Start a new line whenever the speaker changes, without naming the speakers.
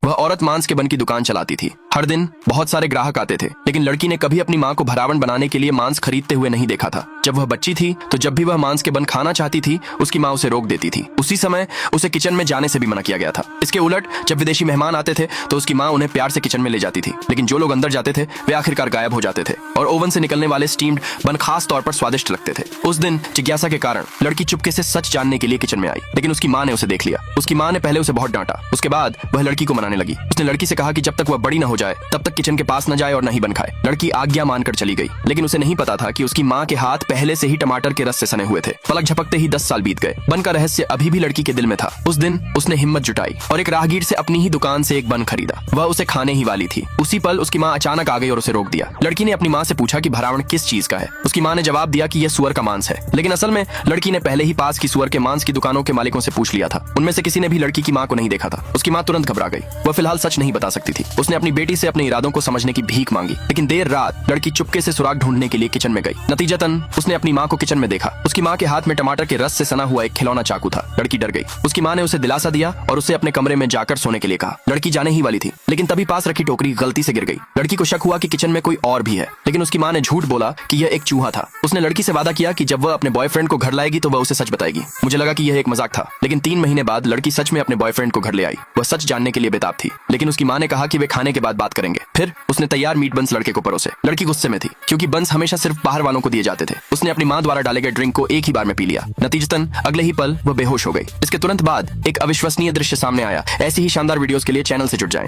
वह औरत मांस के बन की दुकान चलाती थी। हर दिन बहुत सारे ग्राहक आते थे, लेकिन लड़की ने कभी अपनी माँ को भरावन बनाने के लिए मांस खरीदते हुए नहीं देखा था। जब वह बच्ची थी तो जब भी वह मांस के बन खाना चाहती थी, उसकी माँ उसे रोक देती थी। उसी समय उसे किचन में जाने से भी मना किया गया था। इसके उलट जब विदेशी मेहमान आते थे तो उसकी माँ उन्हें प्यार से किचन में ले जाती थी, लेकिन जो लोग अंदर जाते थे वे आखिरकार गायब हो जाते थे और ओवन से निकलने वाले स्टीम्ड बन खास तौर पर स्वादिष्ट लगते थे। उस दिन जिज्ञासा के कारण लड़की चुपके से सच जानने के लिए किचन में आई, लेकिन उसकी माँ ने उसे देख लिया। उसकी माँ ने पहले उसे बहुत डांटा। उसके बाद वह लड़की को मनाने लगी। उसने लड़की से कहा कि जब तक वह बड़ी न हो जाए तब तक किचन के पास न जाए और न ही बन खाए। लड़की आज्ञा मानकर चली गई, लेकिन उसे नहीं पता था कि उसकी माँ के हाथ पहले से ही टमाटर के रस से सने हुए थे। पलक झपकते ही 10 साल बीत गए। बन का रहस्य अभी भी लड़की के दिल में था। उस दिन उसने हिम्मत जुटाई और एक राहगीर से अपनी ही दुकान से एक बन खरीदा। वह उसे खाने ही वाली थी। उसी पल उसकी माँ अचानक आ गई और उसे रोक दिया। लड़की ने अपनी माँ से पूछा कि भरावन किस चीज का है। उसकी माँ ने जवाब दिया कि यह सुअर का मांस है, लेकिन असल में लड़की ने पहले ही पास की सुअर के मांस की दुकानों के मालिकों से पूछ लिया था। उनमें से किसी ने भी लड़की की माँ को नहीं देखा था। उसकी माँ तुरंत घबरा गई। वह फिलहाल सच नहीं बता सकती थी। उसने अपनी बेटी से अपने इरादों को समझने की भीख मांगी, लेकिन देर रात लड़की चुपके से सुराग ढूंढने के लिए किचन में गई। नतीजतन उसने अपनी माँ को किचन में देखा। उसकी माँ के हाथ में टमाटर के रस से सना हुआ एक खिलौना चाकू था। लड़की डर गई। उसकी माँ ने उसे दिलासा दिया और उसे अपने कमरे में जाकर सोने के लिए कहा। लड़की जाने ही वाली थी, लेकिन तभी पास रखी टोकरी गलती से गिर गई। लड़की को शक हुआ कि किचन में कोई और भी है, लेकिन उसकी माँ ने झूठ बोला कि यह एक चूहा था। उसने लड़की से वादा किया कि जब वह अपने बॉयफ्रेंड को घर लाएगी तो वह उसे सच बताएगी। मुझे लगा कि यह एक मजाक था, लेकिन 3 महीने बाद लड़की सच में अपने बॉयफ्रेंड को घर ले आई। वह सच जानने के लिए बेताब थी, लेकिन उसकी माँ ने कहा कि वे खाने के बाद बात करेंगे। फिर उसने तैयार मीट बंस लड़के को परोसे। लड़की गुस्से में थी, क्योंकि बंस हमेशा सिर्फ बाहर वालों को दिए जाते थे। उसने अपनी माँ द्वारा डाले गए ड्रिंक को एक ही बार में पी लिया। नतीजतन अगले ही पल वह बेहोश हो गई। इसके तुरंत बाद एक अविश्वसनीय दृश्य सामने आया। ऐसी ही शानदार वीडियोस के लिए चैनल से जुड़ जाएं।